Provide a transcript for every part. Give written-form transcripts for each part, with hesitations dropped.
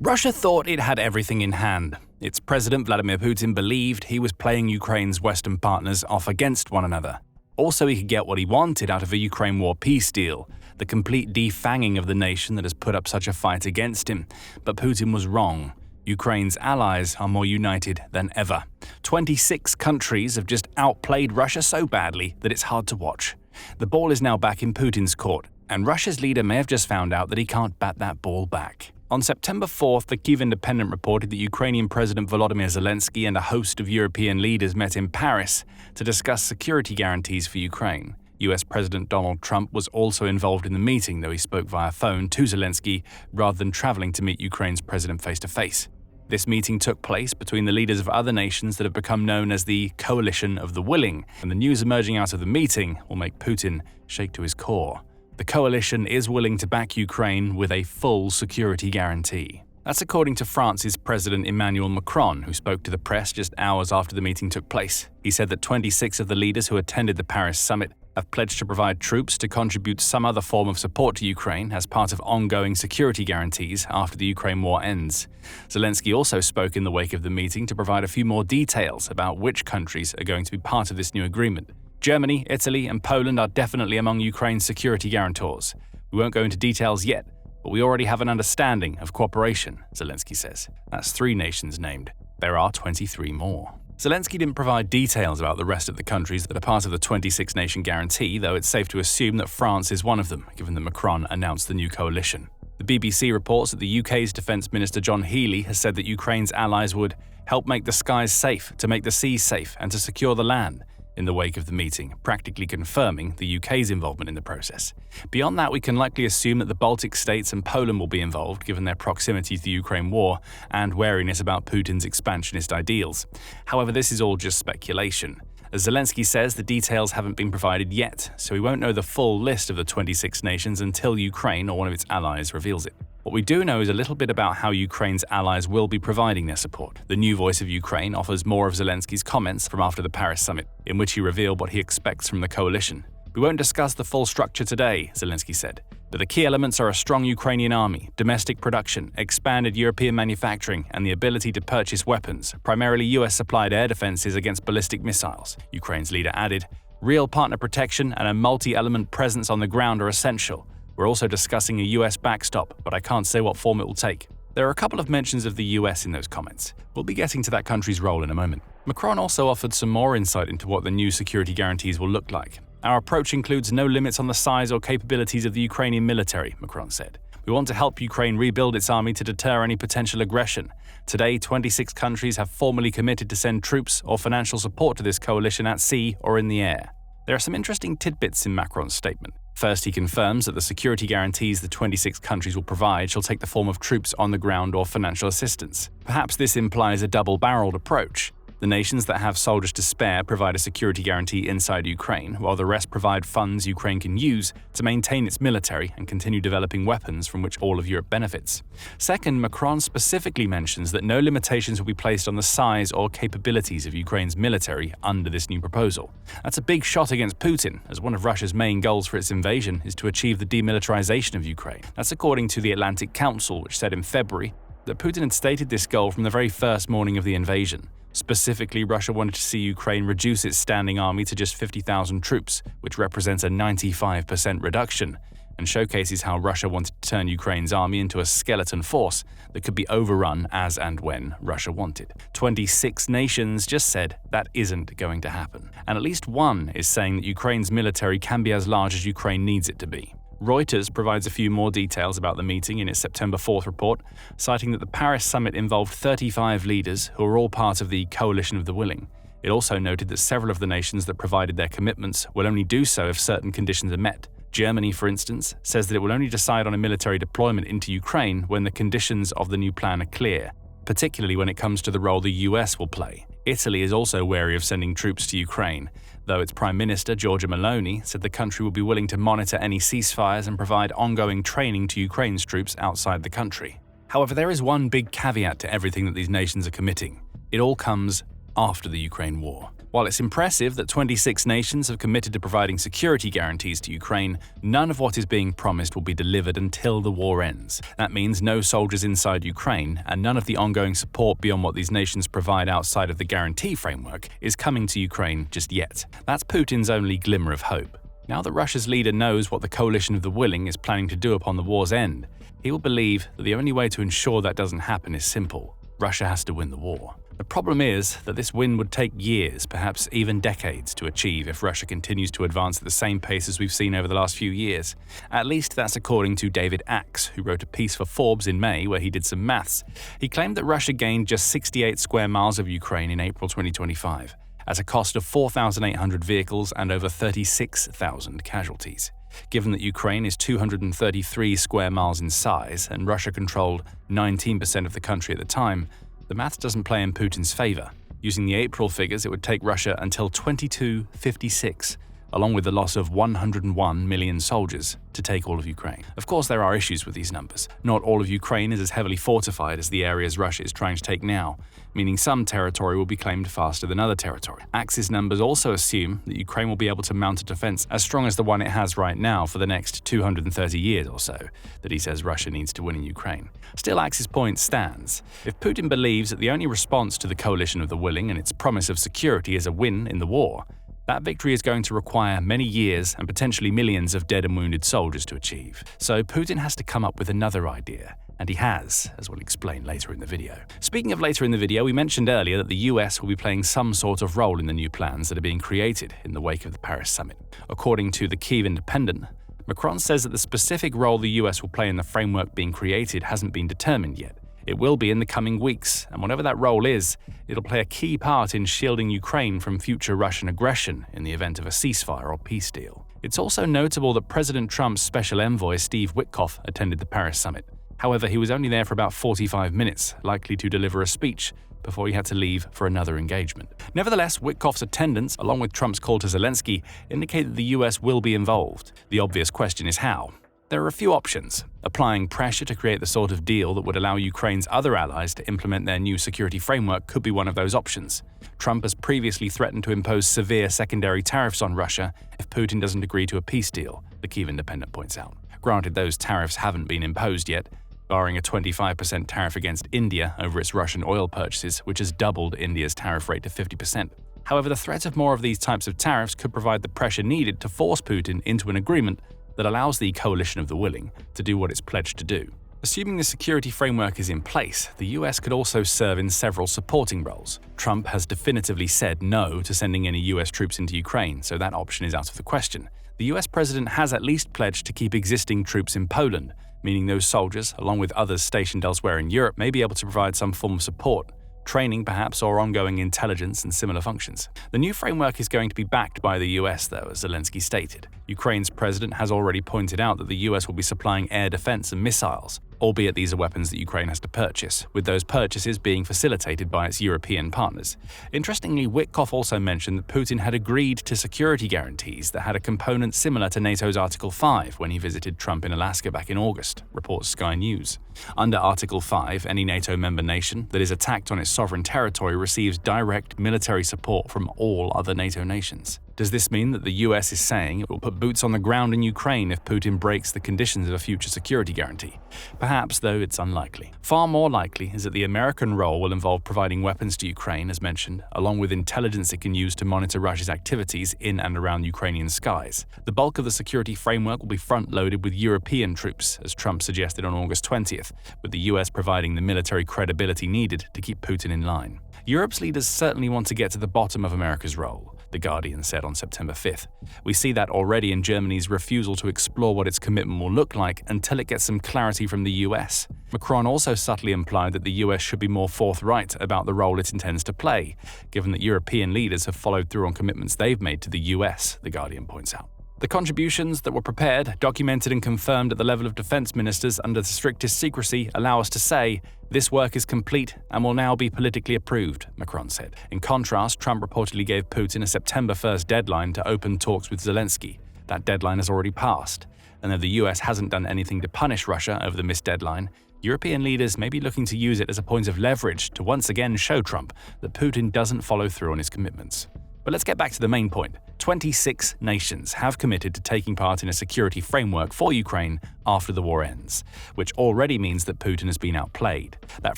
Russia thought it had everything in hand. Its president Vladimir Putin believed he was playing Ukraine's Western partners off against one another. Also, he could get what he wanted out of a Ukraine war peace deal, the complete defanging of the nation that has put up such a fight against him. But Putin was wrong. Ukraine's allies are more united than ever. 26 countries have just outplayed Russia so badly that it's hard to watch. The ball is now back in Putin's court, and Russia's leader may have just found out that he can't bat that ball back. On September 4th, the Kyiv Independent reported that Ukrainian President Volodymyr Zelensky and a host of European leaders met in Paris to discuss security guarantees for Ukraine. US President Donald Trump was also involved in the meeting, though he spoke via phone to Zelensky rather than traveling to meet Ukraine's president face-to-face. This meeting took place between the leaders of other nations that have become known as the Coalition of the Willing, and the news emerging out of the meeting will make Putin shake to his core. The coalition is willing to back Ukraine with a full security guarantee. That's according to France's President Emmanuel Macron, who spoke to the press just hours after the meeting took place. He said that 26 of the leaders who attended the Paris summit have pledged to provide troops to contribute some other form of support to Ukraine as part of ongoing security guarantees after the Ukraine war ends. Zelensky also spoke in the wake of the meeting to provide a few more details about which countries are going to be part of this new agreement. Germany, Italy, and Poland are definitely among Ukraine's security guarantors. We won't go into details yet, but we already have an understanding of cooperation, Zelensky says. That's 3 nations named. There are 23 more. Zelensky didn't provide details about the rest of the countries that are part of the 26-nation guarantee, though it's safe to assume that France is one of them, given that Macron announced the new coalition. The BBC reports that the UK's Defence Minister John Healey has said that Ukraine's allies would help make the skies safe, to make the seas safe, and to secure the land, in the wake of the meeting, practically confirming the UK's involvement in the process. Beyond that, we can likely assume that the Baltic states and Poland will be involved, given their proximity to the Ukraine war and wariness about Putin's expansionist ideals. However, this is all just speculation. As Zelensky says, the details haven't been provided yet, so we won't know the full list of the 26 nations until Ukraine or one of its allies reveals it. What we do know is a little bit about how Ukraine's allies will be providing their support. The new Voice of Ukraine offers more of Zelensky's comments from after the Paris summit, in which he revealed what he expects from the coalition. "We won't discuss the full structure today," Zelensky said, "but the key elements are a strong Ukrainian army, domestic production, expanded European manufacturing, and the ability to purchase weapons, primarily US-supplied air defenses against ballistic missiles." Ukraine's leader added, "Real partner protection and a multi-element presence on the ground are essential. We're also discussing a US backstop, but I can't say what form it will take." There are a couple of mentions of the US in those comments. We'll be getting to that country's role in a moment. Macron also offered some more insight into what the new security guarantees will look like. "Our approach includes no limits on the size or capabilities of the Ukrainian military," Macron said. "We want to help Ukraine rebuild its army to deter any potential aggression. Today, 26 countries have formally committed to send troops or financial support to this coalition at sea or in the air." There are some interesting tidbits in Macron's statement. First, he confirms that the security guarantees the 26 countries will provide shall take the form of troops on the ground or financial assistance. Perhaps this implies a double-barreled approach. The nations that have soldiers to spare provide a security guarantee inside Ukraine, while the rest provide funds Ukraine can use to maintain its military and continue developing weapons from which all of Europe benefits. Second, Macron specifically mentions that no limitations will be placed on the size or capabilities of Ukraine's military under this new proposal. That's a big shot against Putin, as one of Russia's main goals for its invasion is to achieve the demilitarization of Ukraine. That's according to the Atlantic Council, which said in February that Putin had stated this goal from the very first morning of the invasion. Specifically, Russia wanted to see Ukraine reduce its standing army to just 50,000 troops, which represents a 95% reduction, and showcases how Russia wanted to turn Ukraine's army into a skeleton force that could be overrun as and when Russia wanted. 26 nations just said that isn't going to happen, and at least one is saying that Ukraine's military can be as large as Ukraine needs it to be. Reuters provides a few more details about the meeting in its September 4th report, citing that the Paris summit involved 35 leaders who are all part of the Coalition of the Willing. It also noted that several of the nations that provided their commitments will only do so if certain conditions are met. Germany, for instance, says that it will only decide on a military deployment into Ukraine when the conditions of the new plan are clear, particularly when it comes to the role the US will play. Italy is also wary of sending troops to Ukraine, though its Prime Minister, Giorgia Meloni, said the country will be willing to monitor any ceasefires and provide ongoing training to Ukraine's troops outside the country. However, there is one big caveat to everything that these nations are committing. It all comes after the Ukraine war. While it's impressive that 26 nations have committed to providing security guarantees to Ukraine, none of what is being promised will be delivered until the war ends. That means no soldiers inside Ukraine, and none of the ongoing support beyond what these nations provide outside of the guarantee framework is coming to Ukraine just yet. That's Putin's only glimmer of hope. Now that Russia's leader knows what the coalition of the willing is planning to do upon the war's end, he will believe that the only way to ensure that doesn't happen is simple. Russia has to win the war. The problem is that this win would take years, perhaps even decades, to achieve if Russia continues to advance at the same pace as we've seen over the last few years. At least that's according to David Axe, who wrote a piece for Forbes in May where he did some maths. He claimed that Russia gained just 68 square miles of Ukraine in April 2025, at a cost of 4,800 vehicles and over 36,000 casualties. Given that Ukraine is 233 square miles in size and Russia controlled 19% of the country at the time, the maths doesn't play in Putin's favor. Using the April figures, it would take Russia until 2256, along with the loss of 101 million soldiers, to take all of Ukraine. Of course, there are issues with these numbers. Not all of Ukraine is as heavily fortified as the areas Russia is trying to take now, meaning some territory will be claimed faster than other territory. Axe's numbers also assume that Ukraine will be able to mount a defense as strong as the one it has right now for the next 230 years or so, that he says Russia needs to win in Ukraine. Still, Axe's point stands. If Putin believes that the only response to the coalition of the willing and its promise of security is a win in the war, that victory is going to require many years and potentially millions of dead and wounded soldiers to achieve. So Putin has to come up with another idea. And he has, as we'll explain later in the video. Speaking of later in the video, we mentioned earlier that the US will be playing some sort of role in the new plans that are being created in the wake of the Paris summit. According to the Kyiv Independent, Macron says that the specific role the US will play in the framework being created hasn't been determined yet. It will be in the coming weeks, and whatever that role is, it'll play a key part in shielding Ukraine from future Russian aggression in the event of a ceasefire or peace deal. It's also notable that President Trump's special envoy Steve Witkoff attended the Paris summit. However, he was only there for about 45 minutes, likely to deliver a speech, before he had to leave for another engagement. Nevertheless, Witkoff's attendance, along with Trump's call to Zelensky, indicate that the US will be involved. The obvious question is how. There are a few options. Applying pressure to create the sort of deal that would allow Ukraine's other allies to implement their new security framework could be one of those options. Trump has previously threatened to impose severe secondary tariffs on Russia if Putin doesn't agree to a peace deal, the Kyiv Independent points out. Granted, those tariffs haven't been imposed yet, barring a 25% tariff against India over its Russian oil purchases, which has doubled India's tariff rate to 50%. However, the threat of more of these types of tariffs could provide the pressure needed to force Putin into an agreement that allows the coalition of the willing to do what it's pledged to do. Assuming the security framework is in place, the US could also serve in several supporting roles. Trump has definitively said no to sending any US troops into Ukraine, so that option is out of the question. The US president has at least pledged to keep existing troops in Poland, meaning those soldiers, along with others stationed elsewhere in Europe, may be able to provide some form of support. Training perhaps, or ongoing intelligence and similar functions. The new framework is going to be backed by the US, though, as Zelensky stated. Ukraine's president has already pointed out that the US will be supplying air defense and missiles, albeit these are weapons that Ukraine has to purchase, with those purchases being facilitated by its European partners. Interestingly, Witkoff also mentioned that Putin had agreed to security guarantees that had a component similar to NATO's Article 5 when he visited Trump in Alaska back in August, reports Sky News. Under Article 5, any NATO member nation that is attacked on its sovereign territory receives direct military support from all other NATO nations. Does this mean that the US is saying it will put boots on the ground in Ukraine if Putin breaks the conditions of a future security guarantee? Perhaps, though it's unlikely. Far more likely is that the American role will involve providing weapons to Ukraine, as mentioned, along with intelligence it can use to monitor Russia's activities in and around Ukrainian skies. The bulk of the security framework will be front-loaded with European troops, as Trump suggested on August 20th, with the US providing the military credibility needed to keep Putin in line. Europe's leaders certainly want to get to the bottom of America's role, The Guardian said on September 5th. We see that already in Germany's refusal to explore what its commitment will look like until it gets some clarity from the US. Macron also subtly implied that the US should be more forthright about the role it intends to play, given that European leaders have followed through on commitments they've made to the US, The Guardian points out. The contributions that were prepared, documented and confirmed at the level of defense ministers under the strictest secrecy allow us to say, this work is complete and will now be politically approved, Macron said. In contrast, Trump reportedly gave Putin a September 1st deadline to open talks with Zelensky. That deadline has already passed, and though the US hasn't done anything to punish Russia over the missed deadline, European leaders may be looking to use it as a point of leverage to once again show Trump that Putin doesn't follow through on his commitments. But let's get back to the main point. 26 nations have committed to taking part in a security framework for Ukraine after the war ends, which already means that Putin has been outplayed. That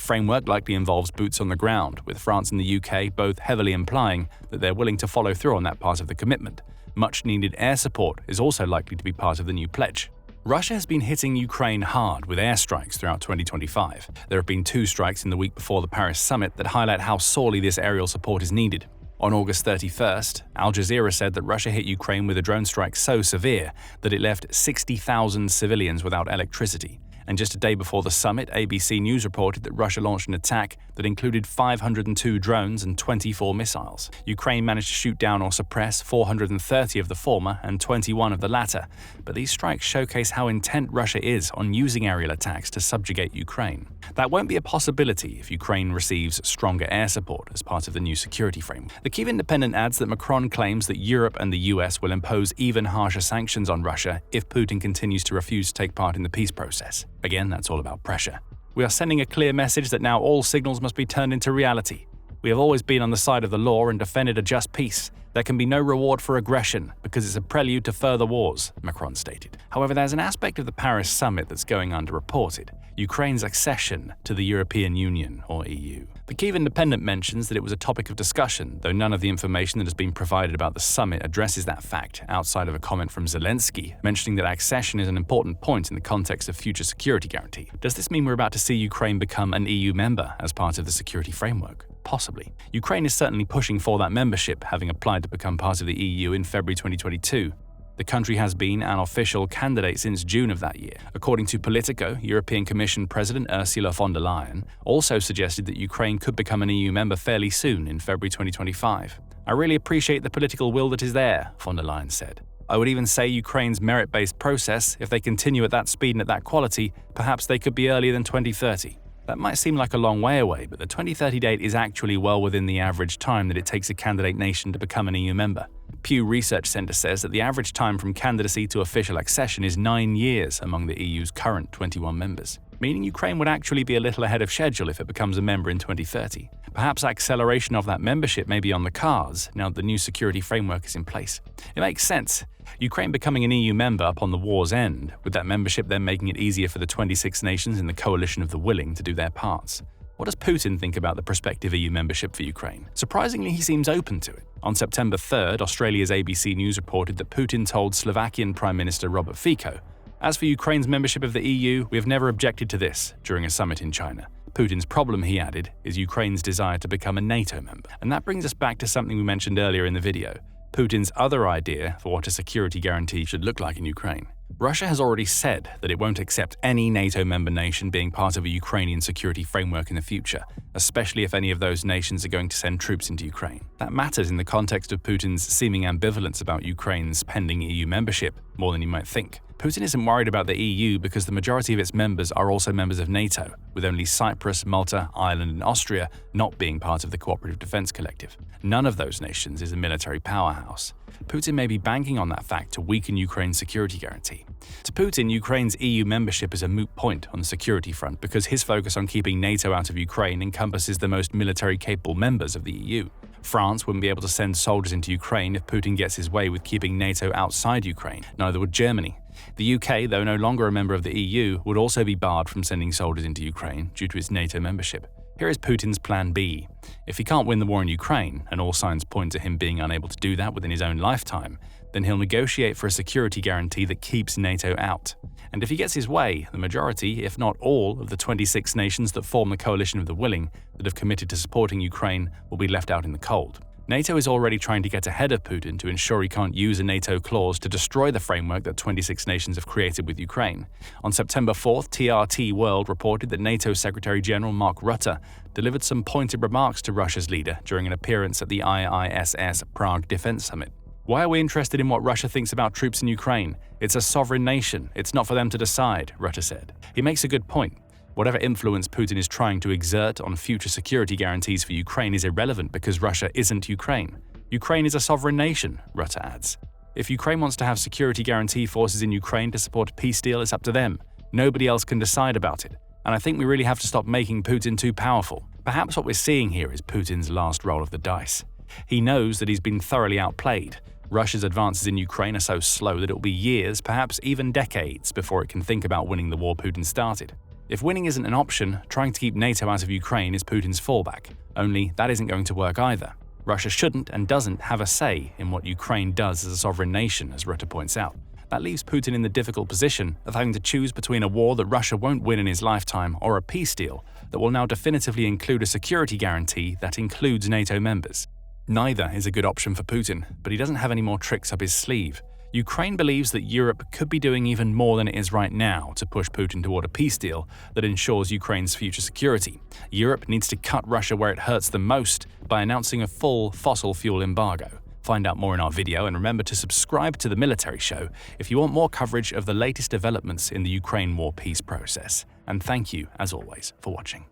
framework likely involves boots on the ground, with France and the UK both heavily implying that they're willing to follow through on that part of the commitment. Much-needed air support is also likely to be part of the new pledge. Russia has been hitting Ukraine hard with airstrikes throughout 2025. There have been 2 strikes in the week before the Paris summit that highlight how sorely this aerial support is needed. On August 31st, Al Jazeera said that Russia hit Ukraine with a drone strike so severe that it left 60,000 civilians without electricity. And just a day before the summit, ABC News reported that Russia launched an attack that included 502 drones and 24 missiles. Ukraine managed to shoot down or suppress 430 of the former and 21 of the latter, but these strikes showcase how intent Russia is on using aerial attacks to subjugate Ukraine. That won't be a possibility if Ukraine receives stronger air support as part of the new security framework. The Kyiv Independent adds that Macron claims that Europe and the US will impose even harsher sanctions on Russia if Putin continues to refuse to take part in the peace process. Again, that's all about pressure. We are sending a clear message that now all signals must be turned into reality. We have always been on the side of the law and defended a just peace. There can be no reward for aggression because it's a prelude to further wars, Macron stated. However, there's an aspect of the Paris summit that's going underreported: Ukraine's accession to the European Union, or EU. The Kyiv Independent mentions that it was a topic of discussion, though none of the information that has been provided about the summit addresses that fact, outside of a comment from Zelensky mentioning that accession is an important point in the context of future security guarantee. Does this mean we're about to see Ukraine become an EU member as part of the security framework? Possibly. Ukraine is certainly pushing for that membership, having applied to become part of the EU in February 2022. The country has been an official candidate since June of that year. According to Politico, European Commission President Ursula von der Leyen also suggested that Ukraine could become an EU member fairly soon in February 2025. "I really appreciate the political will that is there," von der Leyen said. "I would even say Ukraine's merit-based process, if they continue at that speed and at that quality, perhaps they could be earlier than 2030. That might seem like a long way away, but the 2030 date is actually well within the average time that it takes a candidate nation to become an EU member. Pew Research Center says that the average time from candidacy to official accession is 9 years among the EU's current 21 members, meaning Ukraine would actually be a little ahead of schedule if it becomes a member in 2030. Perhaps acceleration of that membership may be on the cards now that the new security framework is in place. It makes sense. Ukraine becoming an EU member upon the war's end, with that membership then making it easier for the 26 nations in the coalition of the willing to do their parts. What does Putin think about the prospective EU membership for Ukraine? Surprisingly, he seems open to it. On September 3rd, Australia's ABC News reported that Putin told Slovakian Prime Minister Robert Fico, "As for Ukraine's membership of the EU, we have never objected to this," during a summit in China. Putin's problem, he added, is Ukraine's desire to become a NATO member. And that brings us back to something we mentioned earlier in the video: Putin's other idea for what a security guarantee should look like in Ukraine. Russia has already said that it won't accept any NATO member nation being part of a Ukrainian security framework in the future, especially if any of those nations are going to send troops into Ukraine. That matters in the context of Putin's seeming ambivalence about Ukraine's pending EU membership, more than you might think. Putin isn't worried about the EU because the majority of its members are also members of NATO, with only Cyprus, Malta, Ireland, and Austria not being part of the Cooperative Defense Collective. None of those nations is a military powerhouse. Putin may be banking on that fact to weaken Ukraine's security guarantee. To Putin, Ukraine's EU membership is a moot point on the security front because his focus on keeping NATO out of Ukraine encompasses the most military-capable members of the EU. France wouldn't be able to send soldiers into Ukraine if Putin gets his way with keeping NATO outside Ukraine. Neither would Germany. The UK, though no longer a member of the EU, would also be barred from sending soldiers into Ukraine due to its NATO membership. Here is Putin's plan B. If he can't win the war in Ukraine, and all signs point to him being unable to do that within his own lifetime, then he'll negotiate for a security guarantee that keeps NATO out. And if he gets his way, the majority, if not all, of the 26 nations that form the coalition of the willing that have committed to supporting Ukraine will be left out in the cold. NATO is already trying to get ahead of Putin to ensure he can't use a NATO clause to destroy the framework that 26 nations have created with Ukraine. On September 4th, TRT World reported that NATO Secretary General Mark Rutte delivered some pointed remarks to Russia's leader during an appearance at the IISS Prague Defense Summit. "Why are we interested in what Russia thinks about troops in Ukraine? It's a sovereign nation. It's not for them to decide," Rutte said. He makes a good point. Whatever influence Putin is trying to exert on future security guarantees for Ukraine is irrelevant because Russia isn't Ukraine. Ukraine is a sovereign nation, Rutte adds. If Ukraine wants to have security guarantee forces in Ukraine to support a peace deal, it's up to them. Nobody else can decide about it. And I think we really have to stop making Putin too powerful. Perhaps what we're seeing here is Putin's last roll of the dice. He knows that he's been thoroughly outplayed. Russia's advances in Ukraine are so slow that it will be years, perhaps even decades, before it can think about winning the war Putin started. If winning isn't an option, trying to keep NATO out of Ukraine is Putin's fallback. Only that isn't going to work either. Russia shouldn't and doesn't have a say in what Ukraine does as a sovereign nation, as Rutte points out. That leaves Putin in the difficult position of having to choose between a war that Russia won't win in his lifetime or a peace deal that will now definitively include a security guarantee that includes NATO members. Neither is a good option for Putin, but he doesn't have any more tricks up his sleeve. Ukraine believes that Europe could be doing even more than it is right now to push Putin toward a peace deal that ensures Ukraine's future security. Europe needs to cut Russia where it hurts the most by announcing a full fossil fuel embargo. Find out more in our video, and remember to subscribe to The Military Show if you want more coverage of the latest developments in the Ukraine war peace process. And thank you, as always, for watching.